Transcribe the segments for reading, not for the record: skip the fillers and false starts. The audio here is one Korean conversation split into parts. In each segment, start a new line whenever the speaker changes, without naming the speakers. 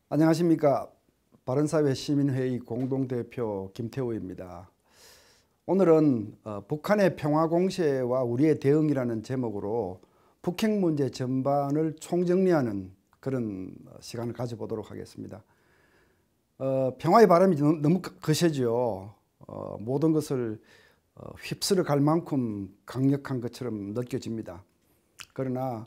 안녕하십니까. 바른사회 시민회의 공동대표 김태우입니다. 오늘은 북한의 평화공세와 우리의 대응이라는 제목으로 북핵 문제 전반을 총정리하는 그런 시간을 가져보도록 하겠습니다. 평화의 바람이 너무 거세죠. 모든 것을 휩쓸어 갈 만큼 강력한 것처럼 느껴집니다. 그러나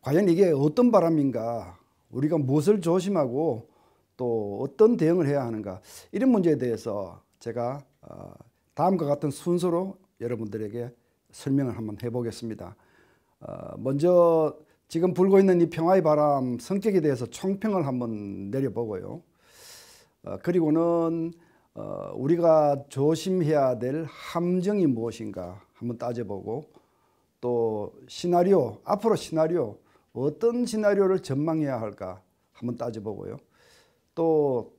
과연 이게 어떤 바람인가, 우리가 무엇을 조심하고 또 어떤 대응을 해야 하는가, 이런 문제에 대해서 제가 다음과 같은 순서로 여러분들에게 설명을 한번 해보겠습니다. 먼저 지금 불고 있는 이 평화의 바람 성격에 대해서 총평을 한번 내려보고요. 그리고는 우리가 조심해야 될 함정이 무엇인가 한번 따져보고, 또 시나리오, 앞으로 시나리오, 어떤 시나리오를 전망해야 할까 한번 따져보고요. 또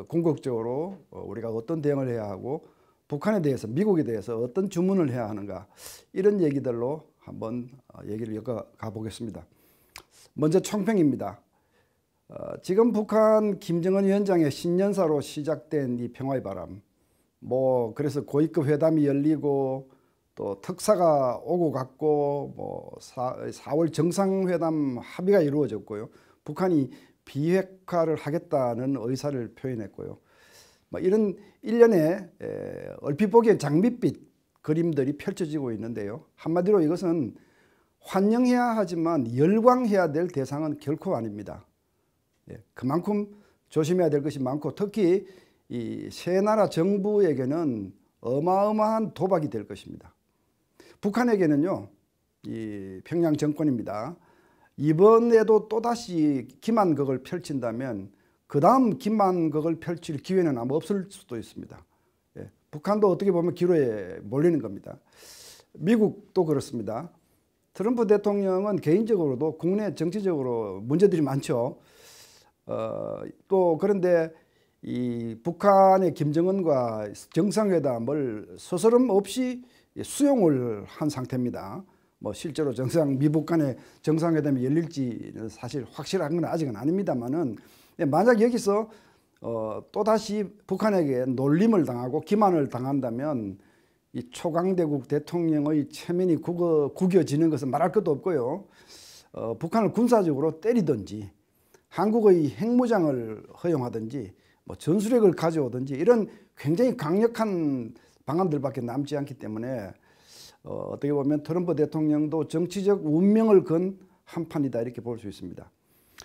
궁극적으로 우리가 어떤 대응을 해야 하고, 북한에 대해서, 미국에 대해서 어떤 주문을 해야 하는가, 이런 얘기들로 한번 얘기를 이어가 보겠습니다. 먼저 총평입니다. 지금 북한 김정은 위원장의 신년사로 시작된 이 평화의 바람, 그래서 고위급 회담이 열리고 또 특사가 오고 갔고, 4월 정상회담 합의가 이루어졌고요. 북한이 비핵화를 하겠다는 의사를 표현했고요. 이런 일련의 얼핏 보기엔 장밋빛 그림들이 펼쳐지고 있는데요. 한마디로 이것은 환영해야 하지만 열광해야 될 대상은 결코 아닙니다. 그만큼 조심해야 될 것이 많고, 특히 이 세 나라 정부에게는 어마어마한 도박이 될 것입니다. 북한에게는요, 이 평양 정권입니다. 이번에도 또다시 기만극을 펼친다면 그 다음 기만극을 펼칠 기회는 아마 없을 수도 있습니다. 북한도 어떻게 보면 기로에 몰리는 겁니다. 미국도 그렇습니다. 트럼프 대통령은 개인적으로도 국내 정치적으로 문제들이 많죠. 또 그런데 이 북한의 김정은과 정상회담을 스스럼 없이 수용을 한 상태입니다. 실제로 미북 간의 정상회담이 열릴지는 사실 확실한 건 아직은 아닙니다만은, 만약 여기서 또다시 북한에게 놀림을 당하고 기만을 당한다면 이 초강대국 대통령의 체면이 구겨지는 것은 말할 것도 없고요. 북한을 군사적으로 때리든지 한국의 핵무장을 허용하든지 전술핵을 가져오든지 이런 굉장히 강력한 방안들밖에 남지 않기 때문에 어떻게 보면 트럼프 대통령도 정치적 운명을 건 한판이다, 이렇게 볼 수 있습니다.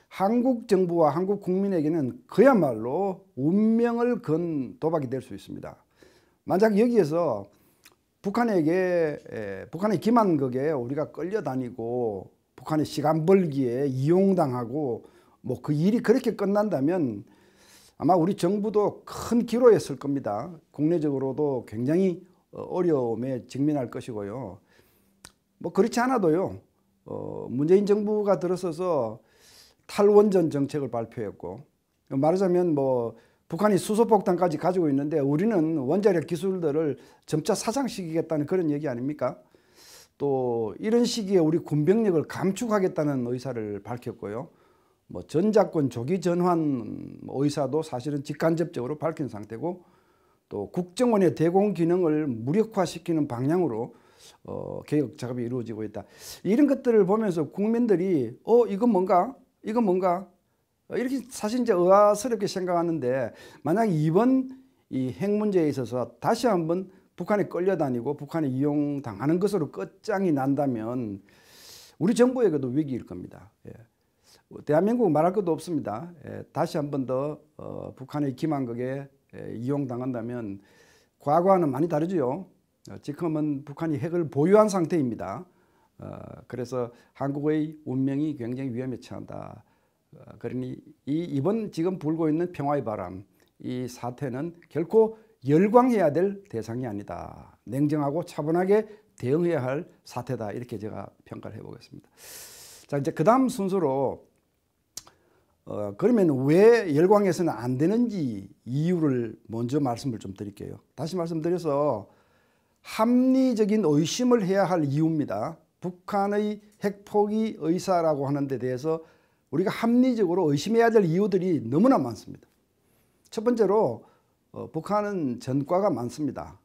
한국 정부와 한국 국민에게는 그야말로 운명을 건 도박이 될 수 있습니다. 만약 여기에서 북한의 기만극에 우리가 끌려다니고 북한의 시간 벌기에 이용당하고 그 일이 그렇게 끝난다면 아마 우리 정부도 큰 기로에 설 겁니다. 국내적으로도 굉장히 어려움에 직면할 것이고요. 그렇지 않아도요, 문재인 정부가 들어서서 탈원전 정책을 발표했고, 말하자면 북한이 수소폭탄까지 가지고 있는데 우리는 원자력 기술들을 점차 사장시키겠다는 그런 얘기 아닙니까? 또 이런 시기에 우리 군병력을 감축하겠다는 의사를 밝혔고요. 전작권 조기 전환 의사도 사실은 직간접적으로 밝힌 상태고, 또 국정원의 대공 기능을 무력화시키는 방향으로 개혁 작업이 이루어지고 있다. 이런 것들을 보면서 국민들이 이건 뭔가 이렇게 사실 이제 의아스럽게 생각하는데, 만약 이번 이 핵 문제에 있어서 다시 한번 북한에 끌려다니고 북한에 이용당하는 것으로 끝장이 난다면 우리 정부에게도 위기일 겁니다. 대한민국 말할 것도 없습니다. 다시 한 번 더 북한의 기만극에 이용당한다면 과거와는 많이 다르죠. 지금은 북한이 핵을 보유한 상태입니다. 그래서 한국의 운명이 굉장히 위험에 처한다. 그러니 이번 지금 불고 있는 평화의 바람, 이 사태는 결코 열광해야 될 대상이 아니다. 냉정하고 차분하게 대응해야 할 사태다, 이렇게 제가 평가를 해보겠습니다. 자, 이제 그 다음 순서로 그러면 왜 열광해서는 안 되는지 이유를 먼저 말씀을 좀 드릴게요. 다시 말씀드려서 합리적인 의심을 해야 할 이유입니다. 북한의 핵포기 의사라고 하는 데 대해서 우리가 합리적으로 의심해야 될 이유들이 너무나 많습니다. 첫 번째로 북한은 전과가 많습니다.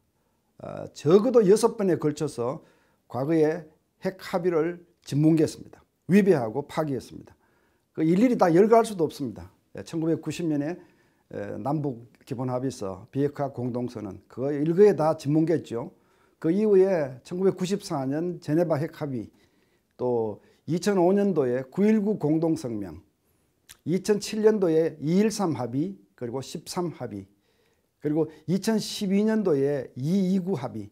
적어도 6번에 걸쳐서 과거에 핵 합의를 짓뭉개했습니다. 위배하고 파기했습니다. 그 일일이 다 열거할 수도 없습니다. 1990년에 남북 기본합의서, 비핵화 공동선언 그거 일거에 다 짓뭉개했죠. 그 이후에 1994년 제네바 핵합의, 또 2005년도에 9.19 공동성명, 2007년도에 2.13 합의, 그리고 13 합의, 그리고 2012년도에 2.29 합의,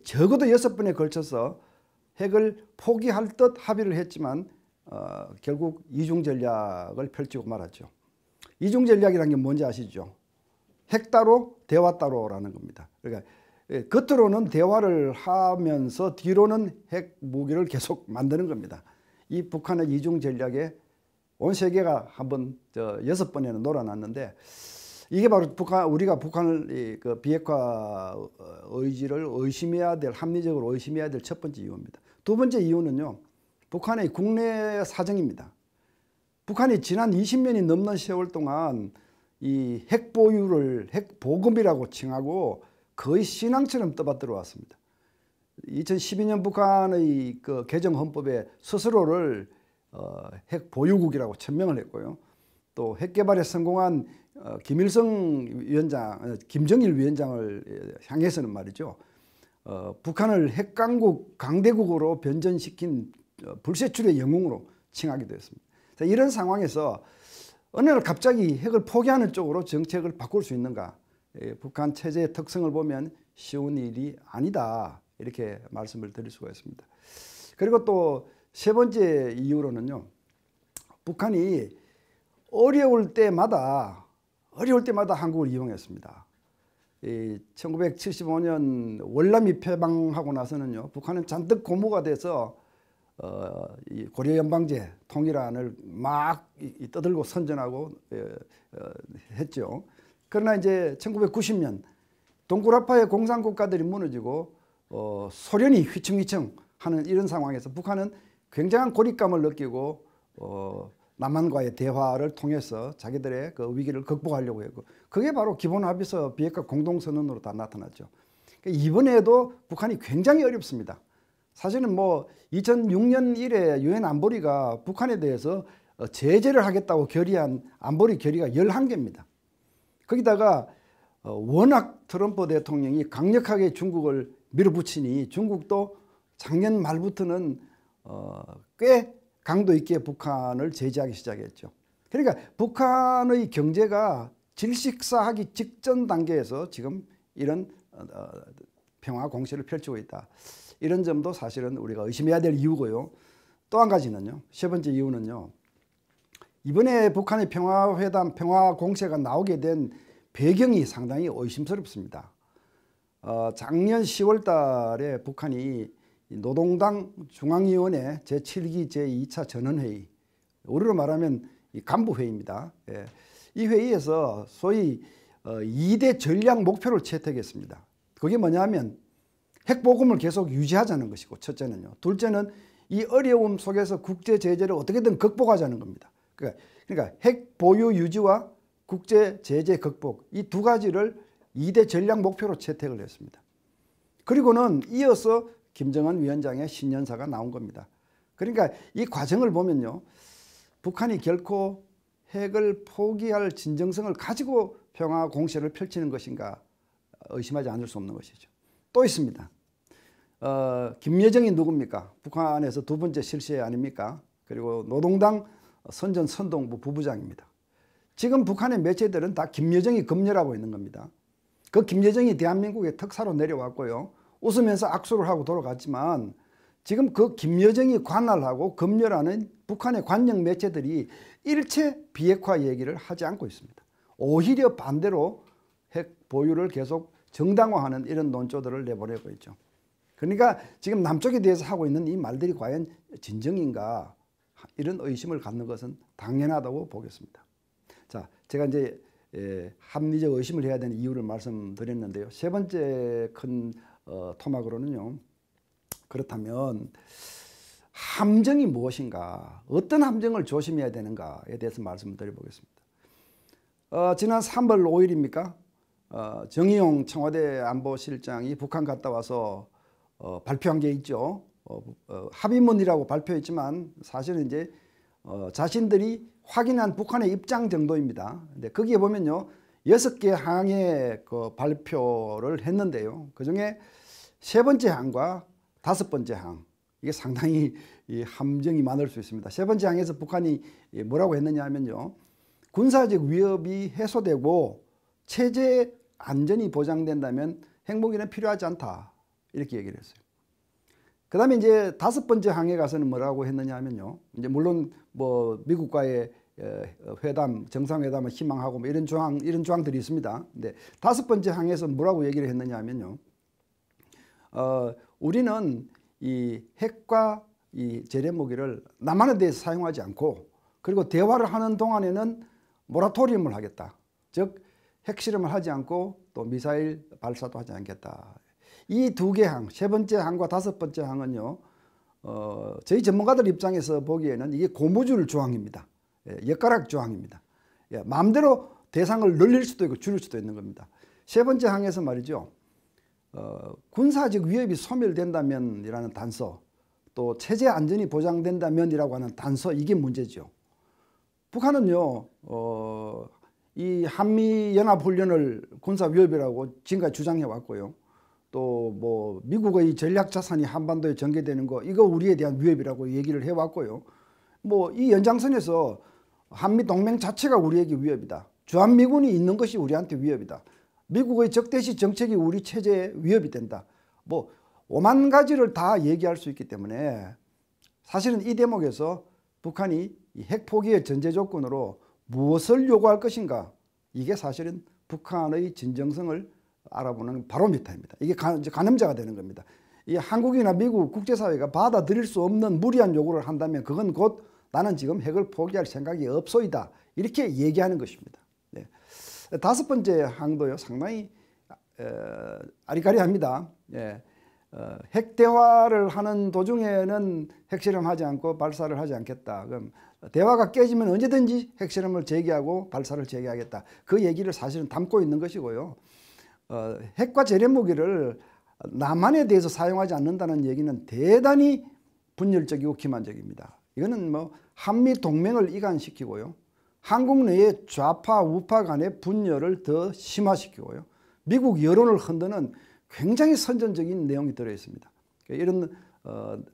적어도 6번에 걸쳐서 핵을 포기할 듯 합의를 했지만 결국 이중 전략을 펼치고 말았죠. 이중 전략이라는 게 뭔지 아시죠? 핵 따로 대화 따로라는 겁니다. 그러니까 겉으로는 대화를 하면서 뒤로는 핵 무기를 계속 만드는 겁니다. 이 북한의 이중 전략에 온 세계가 한번 6번에는 놀아놨는데, 이게 바로 우리가 북한을 그 비핵화 의지를 의심해야 될, 합리적으로 의심해야 될 첫 번째 이유입니다. 두 번째 이유는요, 북한의 국내 사정입니다. 북한이 지난 20년이 넘는 세월 동안 이 핵 보유를 핵 보급이라고 칭하고 거의 신앙처럼 떠받들어 왔습니다. 2012년 북한의 그 개정 헌법에 스스로를 핵 보유국이라고 천명을 했고요. 또 핵 개발에 성공한 김정일 위원장을 향해서는 말이죠. 북한을 핵 강대국으로 변전시킨 불세출의 영웅으로 칭하기도 했습니다. 이런 상황에서 어느 날 갑자기 핵을 포기하는 쪽으로 정책을 바꿀 수 있는가? 북한 체제의 특성을 보면 쉬운 일이 아니다, 이렇게 말씀을 드릴 수가 있습니다. 그리고 또 세 번째 이유로는요, 북한이 어려울 때마다 한국을 이용했습니다. 1975년 월남이 패방하고 나서는요, 북한은 잔뜩 고무가 돼서 이 고려연방제 통일안을 막 떠들고 선전하고 했죠. 그러나 이제 1990년 동구라파의 공산국가들이 무너지고 소련이 휘청휘청 하는 이런 상황에서 북한은 굉장한 고립감을 느끼고 남한과의 대화를 통해서 자기들의 그 위기를 극복하려고 했고, 그게 바로 기본합의서 비핵화 공동선언으로 다 나타났죠. 이번에도 북한이 굉장히 어렵습니다. 사실은 2006년 이래 유엔 안보리가 북한에 대해서 제재를 하겠다고 결의한 안보리 결의가 11개입니다. 거기다가 워낙 트럼프 대통령이 강력하게 중국을 밀어붙이니 중국도 작년 말부터는 꽤 강도 있게 북한을 제재하기 시작했죠. 그러니까 북한의 경제가 질식사하기 직전 단계에서 지금 이런 평화 공세를 펼치고 있다. 이런 점도 사실은 우리가 의심해야 될 이유고요. 또 한 가지는요, 세 번째 이유는요, 이번에 북한의 평화회담, 평화 공세가 나오게 된 배경이 상당히 의심스럽습니다. 작년 10월 달에 북한이 노동당 중앙위원회 제7기 제2차 전원회의, 우리로 말하면 간부회의입니다. 이 회의에서 소위 2대 전략 목표를 채택했습니다. 그게 뭐냐면 핵보급을 계속 유지하자는 것이고, 첫째는요. 둘째는 이 어려움 속에서 국제 제재를 어떻게든 극복하자는 겁니다. 그러니까 핵 보유 유지와 국제 제재 극복, 이 두 가지를 2대 전략 목표로 채택을 했습니다. 그리고는 이어서 김정은 위원장의 신년사가 나온 겁니다. 그러니까 이 과정을 보면요, 북한이 결코 핵을 포기할 진정성을 가지고 평화 공세를 펼치는 것인가 의심하지 않을 수 없는 것이죠. 또 있습니다. 김여정이 누굽니까? 북한에서 두 번째 실세 아닙니까? 그리고 노동당 선전 선동부 부부장입니다. 지금 북한의 매체들은 다 김여정이 검열하고 있는 겁니다. 그 김여정이 대한민국에 특사로 내려왔고요, 웃으면서 악수를 하고 돌아갔지만 지금 그 김여정이 관할하고 검열하는 북한의 관영 매체들이 일체 비핵화 얘기를 하지 않고 있습니다. 오히려 반대로 핵 보유를 계속 정당화하는 이런 논조들을 내보내고 있죠. 그러니까 지금 남쪽에 대해서 하고 있는 이 말들이 과연 진정인가, 이런 의심을 갖는 것은 당연하다고 보겠습니다. 자, 제가 이제 합리적 의심을 해야 되는 이유를 말씀드렸는데요. 세 번째 큰 토막으로는요, 그렇다면 함정이 무엇인가, 어떤 함정을 조심해야 되는가에 대해서 말씀을 드려보겠습니다. 지난 3월 5일입니까? 정의용 청와대 안보실장이 북한 갔다 와서 발표한 게 있죠. 합의문이라고 발표했지만 사실은 이제 자신들이 확인한 북한의 입장 정도입니다. 근데 거기에 보면요, 6개 항의 그 발표를 했는데요. 그 중에 3번째 항과 5번째 항, 이게 상당히 이 함정이 많을 수 있습니다. 3번째 항에서 북한이 뭐라고 했느냐 하면요, 군사적 위협이 해소되고 체제 안전이 보장된다면 핵무기는 필요하지 않다, 이렇게 얘기를 했어요. 그 다음에 이제 5번째 항에 가서는 뭐라고 했느냐 하면요, 이제 물론 뭐 미국과의 회담, 정상회담을 희망하고 뭐 이런 조항들이 있습니다. 근데 5번째 항에서 뭐라고 얘기를 했느냐 하면요, 우리는 이 핵과 이 재래무기를 남한에 대해서 사용하지 않고, 그리고 대화를 하는 동안에는 모라토리움을 하겠다. 즉 핵실험을 하지 않고 또 미사일 발사도 하지 않겠다. 이 2개 항, 3번째 항과 5번째 항은요, 저희 전문가들 입장에서 보기에는 이게 고무줄 조항입니다. 엿가락 조항입니다. 마음대로 대상을 늘릴 수도 있고 줄일 수도 있는 겁니다. 3번째 항에서 말이죠, 군사적 위협이 소멸된다면 이라는 단서, 또 체제 안전이 보장된다면 이라고 하는 단서, 이게 문제죠. 북한은요, 이 한미연합훈련을 군사위협이라고 지금까지 주장해 왔고요. 또 뭐 미국의 전략자산이 한반도에 전개되는 거, 이거 우리에 대한 위협이라고 얘기를 해왔고요. 뭐 이 연장선에서 한미동맹 자체가 우리에게 위협이다. 주한미군이 있는 것이 우리한테 위협이다. 미국의 적대시 정책이 우리 체제에 위협이 된다. 뭐 오만 가지를 다 얘기할 수 있기 때문에 사실은 이 대목에서 북한이 이 핵 포기의 전제 조건으로 무엇을 요구할 것인가, 이게 사실은 북한의 진정성을 알아보는 바로미터입니다. 이게 가늠자가 되는 겁니다. 이 한국이나 미국 국제사회가 받아들일 수 없는 무리한 요구를 한다면 그건 곧 나는 지금 핵을 포기할 생각이 없소이다, 이렇게 얘기하는 것입니다. 네. 5번째 항도요, 상당히 아리까리합니다. 예. 핵 대화를 하는 도중에는 핵실험하지 않고 발사를 하지 않겠다. 그럼 대화가 깨지면 언제든지 핵실험을 재개하고 발사를 재개하겠다. 그 얘기를 사실은 담고 있는 것이고요. 핵과 재래무기를 남한에 대해서 사용하지 않는다는 얘기는 대단히 분열적이고 기만적입니다. 이거는 뭐 한미 동맹을 이간시키고요, 한국 내의 좌파 우파 간의 분열을 더 심화시키고요, 미국 여론을 흔드는 굉장히 선전적인 내용이 들어있습니다. 이런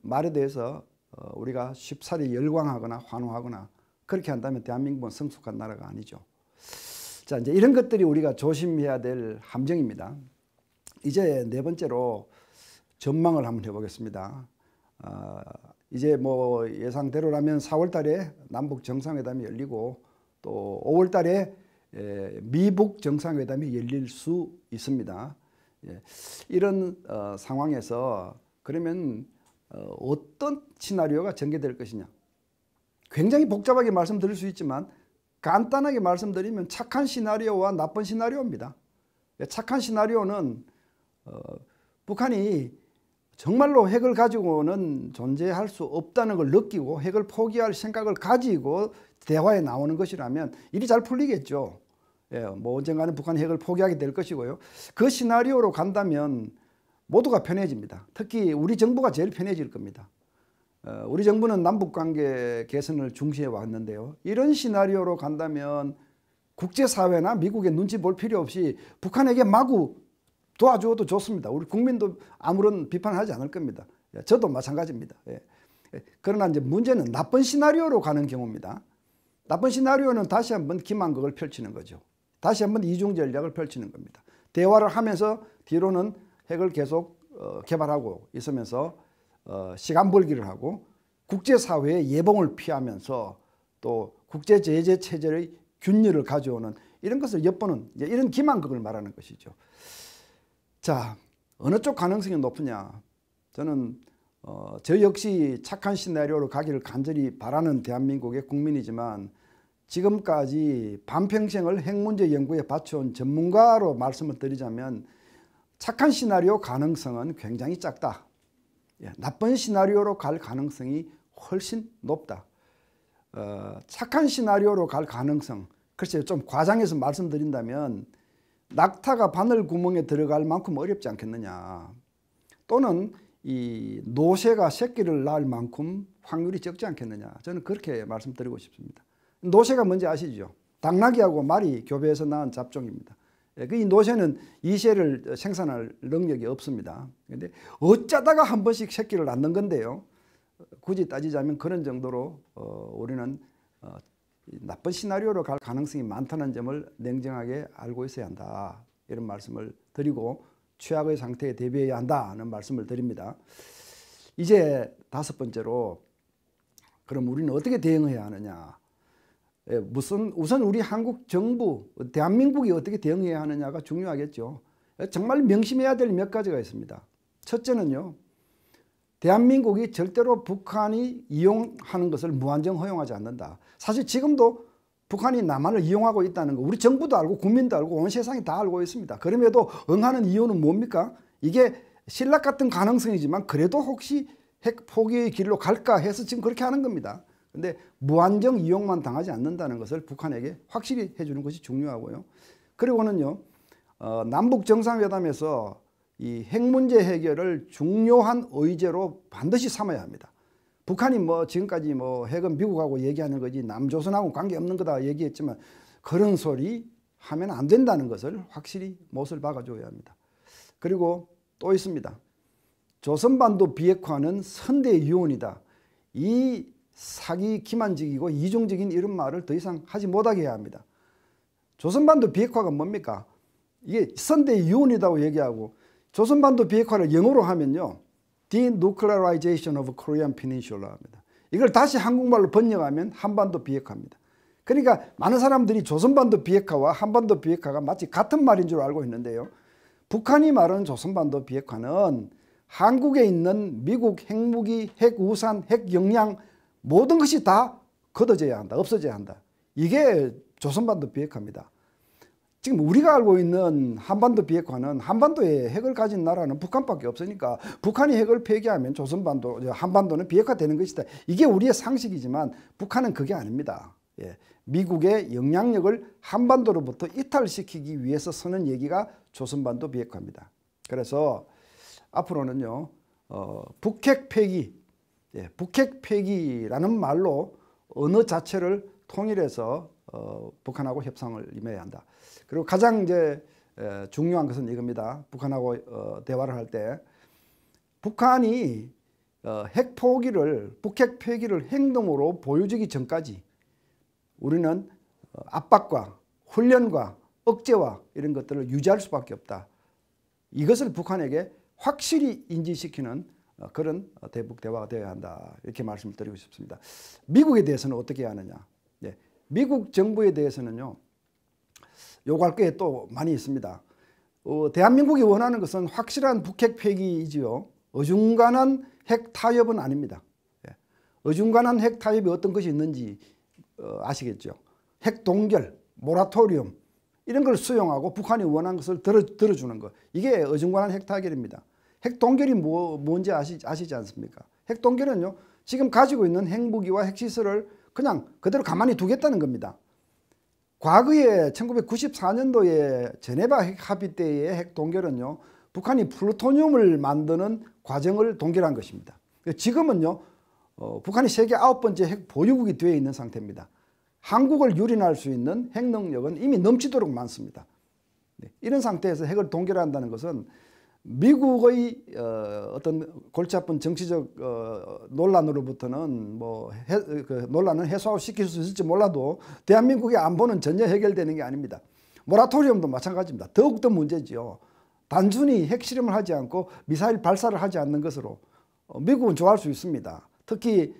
말에 대해서 우리가 쉽사리 열광하거나 환호하거나 그렇게 한다면 대한민국은 성숙한 나라가 아니죠. 자, 이제 이런 것들이 우리가 조심해야 될 함정입니다. 이제 4번째로 전망을 한번 해보겠습니다. 이제 뭐 예상대로라면 4월 달에 남북 정상회담이 열리고 또 5월 달에 미북 정상회담이 열릴 수 있습니다. 이런 상황에서 그러면 어떤 시나리오가 전개될 것이냐, 굉장히 복잡하게 말씀드릴 수 있지만 간단하게 말씀드리면 착한 시나리오와 나쁜 시나리오입니다. 착한 시나리오는 북한이 정말로 핵을 가지고는 존재할 수 없다는 걸 느끼고 핵을 포기할 생각을 가지고 대화에 나오는 것이라면 일이 잘 풀리겠죠. 뭐 언젠가는 북한이 핵을 포기하게 될 것이고요. 그 시나리오로 간다면 모두가 편해집니다. 특히 우리 정부가 제일 편해질 겁니다. 우리 정부는 남북관계 개선을 중시해 왔는데요. 이런 시나리오로 간다면 국제사회나 미국의 눈치 볼 필요 없이 북한에게 마구 도와주어도 좋습니다. 우리 국민도 아무런 비판하지 않을 겁니다. 저도 마찬가지입니다. 그러나 이제 문제는 나쁜 시나리오로 가는 경우입니다. 나쁜 시나리오는 다시 한번 기만극을 펼치는 거죠. 다시 한번 이중 전략을 펼치는 겁니다. 대화를 하면서 뒤로는 핵을 계속 개발하고 있으면서 시간 벌기를 하고 국제사회의 예봉을 피하면서 또 국제제재 체제의 균열을 가져오는 이런 것을 엿보는 이런 기만극을 말하는 것이죠. 자, 어느 쪽 가능성이 높으냐? 저는 저 역시 착한 시나리오로 가기를 간절히 바라는 대한민국의 국민이지만 지금까지 반평생을 핵 문제 연구에 바쳐온 전문가로 말씀을 드리자면 착한 시나리오 가능성은 굉장히 작다. 나쁜 시나리오로 갈 가능성이 훨씬 높다. 착한 시나리오로 갈 가능성, 글쎄요, 좀 과장해서 말씀드린다면 낙타가 바늘 구멍에 들어갈 만큼 어렵지 않겠느냐. 또는 이 노새가 새끼를 낳을 만큼 확률이 적지 않겠느냐. 저는 그렇게 말씀드리고 싶습니다. 노새가 뭔지 아시죠? 당나귀하고 말이 교배해서 낳은 잡종입니다. 이 노새는 이새를 생산할 능력이 없습니다. 그런데 어쩌다가 한 번씩 새끼를 낳는 건데요. 굳이 따지자면 그런 정도로 우리는 나쁜 시나리오로 갈 가능성이 많다는 점을 냉정하게 알고 있어야 한다. 이런 말씀을 드리고 최악의 상태에 대비해야 한다는 말씀을 드립니다. 이제 다섯 번째로 그럼 우리는 어떻게 대응해야 하느냐. 우선 우리 한국 정부, 대한민국이 어떻게 대응해야 하느냐가 중요하겠죠. 정말 명심해야 될 몇 가지가 있습니다. 첫째는요. 대한민국이 절대로 북한이 이용하는 것을 무한정 허용하지 않는다. 사실 지금도 북한이 남한을 이용하고 있다는 거 우리 정부도 알고 국민도 알고 온 세상이 다 알고 있습니다. 그럼에도 응하는 이유는 뭡니까? 이게 신락 같은 가능성이지만 그래도 혹시 핵 포기의 길로 갈까 해서 지금 그렇게 하는 겁니다. 그런데 무한정 이용만 당하지 않는다는 것을 북한에게 확실히 해주는 것이 중요하고요. 그리고는요. 남북 정상회담에서 이 핵 문제 해결을 중요한 의제로 반드시 삼아야 합니다. 북한이 지금까지 핵은 미국하고 얘기하는 거지 남조선하고 관계없는 거다 얘기했지만 그런 소리 하면 안 된다는 것을 확실히 못을 박아줘야 합니다. 그리고 또 있습니다. 조선반도 비핵화는 선대의 유언이다. 이 사기 기만적이고 이중적인 이런 말을 더 이상 하지 못하게 해야 합니다. 조선반도 비핵화가 뭡니까? 이게 선대의 유언이라고 얘기하고 조선반도 비핵화를 영어로 하면요. Denuclearization of Korean Peninsula 합니다. 이걸 다시 한국말로 번역하면 한반도 비핵화입니다. 그러니까 많은 사람들이 조선반도 비핵화와 한반도 비핵화가 마치 같은 말인 줄 알고 있는데요. 북한이 말하는 조선반도 비핵화는 한국에 있는 미국 핵무기, 핵우산, 핵역량 모든 것이 다 걷어져야 한다. 없어져야 한다. 이게 조선반도 비핵화입니다. 지금 우리가 알고 있는 한반도 비핵화는 한반도에 핵을 가진 나라는 북한밖에 없으니까 북한이 핵을 폐기하면 한반도는 비핵화되는 것이다. 이게 우리의 상식이지만 북한은 그게 아닙니다. 미국의 영향력을 한반도로부터 이탈시키기 위해서 쓰는 얘기가 조선반도 비핵화입니다. 그래서 앞으로는요. 북핵 폐기, 북핵 폐기라는 말로 언어 자체를 통일해서 북한하고 협상을 임해야 한다. 그리고 가장 중요한 것은 이겁니다. 북한하고 대화를 할 때 북한이 북핵 폐기를 행동으로 보여주기 전까지 우리는 압박과 훈련과 억제와 이런 것들을 유지할 수밖에 없다. 이것을 북한에게 확실히 인지시키는 그런 대북 대화가 되어야 한다. 이렇게 말씀을 드리고 싶습니다. 미국에 대해서는 어떻게 해야 하느냐. 미국 정부에 대해서는요. 요구할 게 또 많이 있습니다. 대한민국이 원하는 것은 확실한 북핵 폐기이지요. 어중간한 핵 타협은 아닙니다. 어중간한 핵 타협이 어떤 것이 있는지 아시겠죠. 핵 동결, 모라토리움 이런 걸 수용하고 북한이 원하는 것을 들어주는 것. 이게 어중간한 핵 타결입니다. 핵 동결이 뭔지 아시지 않습니까? 핵 동결은요. 지금 가지고 있는 핵무기와 핵시설을 그냥 그대로 가만히 두겠다는 겁니다. 과거에 1994년도에 제네바 핵 합의 때의 핵 동결은요. 북한이 플루토늄을 만드는 과정을 동결한 것입니다. 지금은요. 북한이 세계 9번째 핵 보유국이 되어 있는 상태입니다. 한국을 유린할 수 있는 핵 능력은 이미 넘치도록 많습니다. 이런 상태에서 핵을 동결한다는 것은 미국의 어떤 골치 아픈 정치적 논란으로부터는 논란을 해소시킬 수 있을지 몰라도 대한민국의 안보는 전혀 해결되는 게 아닙니다. 모라토리움도 마찬가지입니다. 더욱더 문제지요. 단순히 핵실험을 하지 않고 미사일 발사를 하지 않는 것으로 미국은 좋아할 수 있습니다. 특히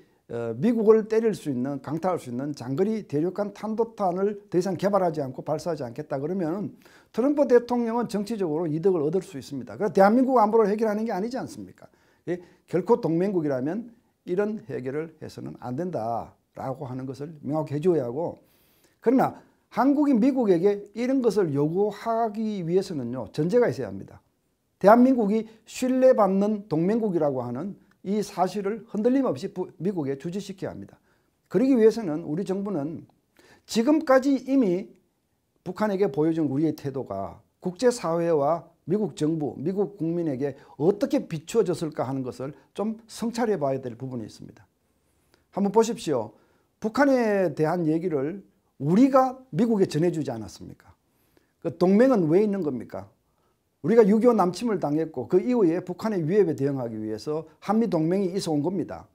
미국을 때릴 수 있는, 강타할 수 있는 장거리 대륙간 탄도탄을 더 이상 개발하지 않고 발사하지 않겠다 그러면 트럼프 대통령은 정치적으로 이득을 얻을 수 있습니다. 그래서 대한민국 안보를 해결하는 게 아니지 않습니까? 결코 동맹국이라면 이런 해결을 해서는 안 된다라고 하는 것을 명확히 해줘야 하고, 그러나 한국이 미국에게 이런 것을 요구하기 위해서는요, 전제가 있어야 합니다. 대한민국이 신뢰받는 동맹국이라고 하는 이 사실을 흔들림 없이 미국에 주지시켜야 합니다. 그러기 위해서는 우리 정부는 지금까지 이미 북한에게 보여준 우리의 태도가 국제사회와 미국 정부, 미국 국민에게 어떻게 비추어졌을까 하는 것을 좀 성찰해 봐야 될 부분이 있습니다. 한번 보십시오. 북한에 대한 얘기를 우리가 미국에 전해주지 않았습니까? 그 동맹은 왜 있는 겁니까? 우리가 6.25 남침을 당했고 그 이후에 북한의 위협에 대응하기 위해서 한미동맹이 있어 온 겁니다.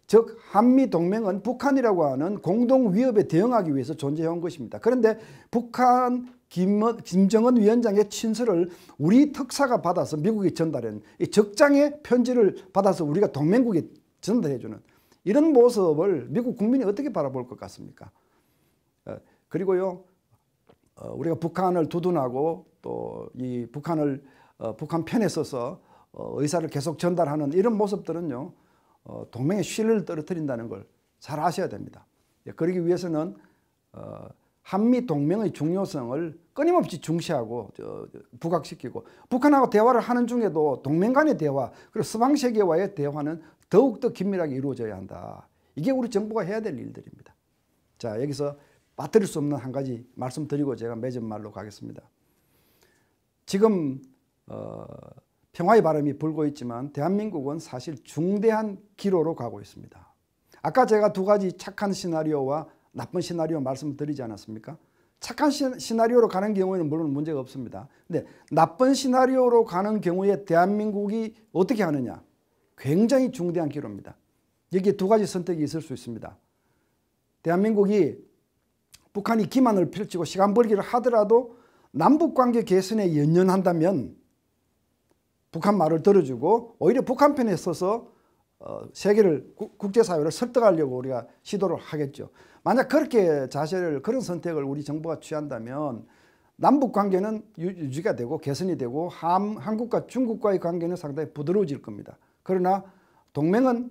즉 한미동맹은 북한이라고 하는 공동위협에 대응하기 위해서 존재해온 것입니다. 그런데 북한 김정은 위원장의 친서를 우리 특사가 받아서 미국에 전달한 이 적장의 편지를 받아서 우리가 동맹국에 전달해주는 이런 모습을 미국 국민이 어떻게 바라볼 것 같습니까? 그리고요, 우리가 북한을 두둔하고 또 이 북한을 북한 편에 서서 의사를 계속 전달하는 이런 모습들은요, 동맹의 신뢰를 떨어뜨린다는 걸 잘 아셔야 됩니다. 그러기 위해서는 한미 동맹의 중요성을 끊임없이 중시하고 부각시키고 북한하고 대화를 하는 중에도 동맹 간의 대화 그리고 서방 세계와의 대화는 더욱더 긴밀하게 이루어져야 한다. 이게 우리 정부가 해야 될 일들입니다. 자, 여기서 빠뜨릴 수 없는 한 가지 말씀드리고 제가 맺은 말로 가겠습니다. 지금 평화의 바람이 불고 있지만 대한민국은 사실 중대한 기로로 가고 있습니다. 아까 제가 두 가지 착한 시나리오와 나쁜 시나리오 말씀드리지 않았습니까? 착한 시나리오로 가는 경우에는 물론 문제가 없습니다. 근데 나쁜 시나리오로 가는 경우에 대한민국이 어떻게 하느냐? 굉장히 중대한 기로입니다. 여기에 두 가지 선택이 있을 수 있습니다. 대한민국이 북한이 기만을 펼치고 시간 벌기를 하더라도 남북관계 개선에 연연한다면 북한 말을 들어주고 오히려 북한 편에 서서 세계를 국제사회를 설득하려고 우리가 시도를 하겠죠. 만약 그렇게 그런 선택을 우리 정부가 취한다면 남북관계는 유지가 되고 개선이 되고 한국과 중국과의 관계는 상당히 부드러워질 겁니다. 그러나 동맹은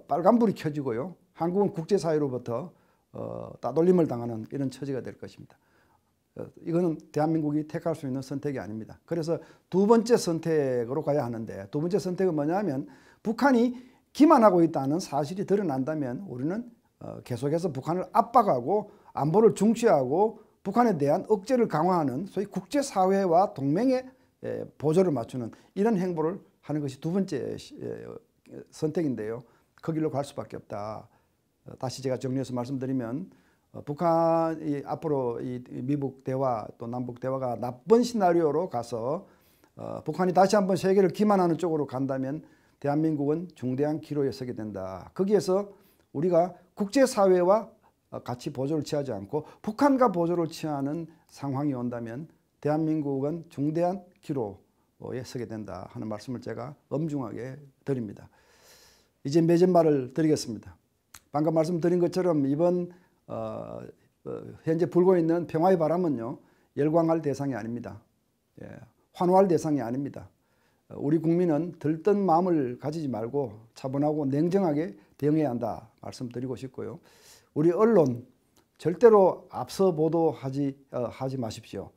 빨간불이 켜지고요. 한국은 국제사회로부터 따돌림을 당하는 이런 처지가 될 것입니다. 이거는 대한민국이 택할 수 있는 선택이 아닙니다. 그래서 두 번째 선택으로 가야 하는데 두 번째 선택은 뭐냐면 북한이 기만하고 있다는 사실이 드러난다면 우리는 계속해서 북한을 압박하고 안보를 중시하고 북한에 대한 억제를 강화하는 소위 국제사회와 동맹의 보조를 맞추는 이런 행보를 하는 것이 두 번째 선택인데요. 그 길로 갈 수밖에 없다. 다시 제가 정리해서 말씀드리면 북한이 앞으로 이 미북 대화 또 남북 대화가 나쁜 시나리오로 가서 북한이 다시 한번 세계를 기만하는 쪽으로 간다면 대한민국은 중대한 기로에 서게 된다. 거기에서 우리가 국제사회와 같이 보조를 취하지 않고 북한과 보조를 취하는 상황이 온다면 대한민국은 중대한 기로에 서게 된다 하는 말씀을 제가 엄중하게 드립니다. 이제 맺은 말을 드리겠습니다. 방금 말씀드린 것처럼 이번 현재 불고 있는 평화의 바람은요, 열광할 대상이 아닙니다. 환호할 대상이 아닙니다. 우리 국민은 들뜬 마음을 가지지 말고 차분하고 냉정하게 대응해야 한다 말씀드리고 싶고요. 우리 언론 절대로 앞서 보도하지 마십시오.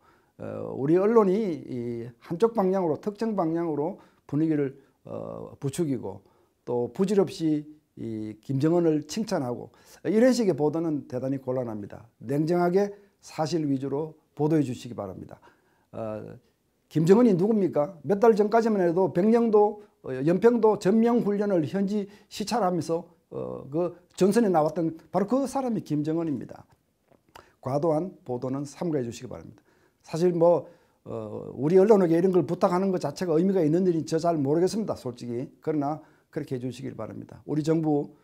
우리 언론이 이 한쪽 방향으로 특정 방향으로 분위기를 부추기고 또 부질없이 이 김정은을 칭찬하고 이런 식의 보도는 대단히 곤란합니다. 냉정하게 사실 위주로 보도해 주시기 바랍니다. 김정은이 누굽니까? 몇 달 전까지만 해도 백령도 연평도 전명훈련을 현지 시찰하면서 그 전선에 나왔던 바로 그 사람이 김정은입니다. 과도한 보도는 삼가해 주시기 바랍니다. 사실 우리 언론에게 이런 걸 부탁하는 것 자체가 의미가 있는 일인지 저 잘 모르겠습니다. 솔직히. 그러나 그렇게 해주시길 바랍니다. 우리 정부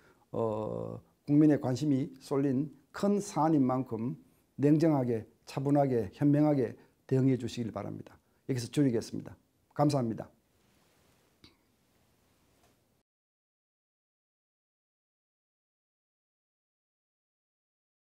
국민의 관심이 쏠린 큰 사안인 만큼 냉정하게 차분하게 현명하게 대응해 주시길 바랍니다. 여기서 줄이겠습니다. 감사합니다.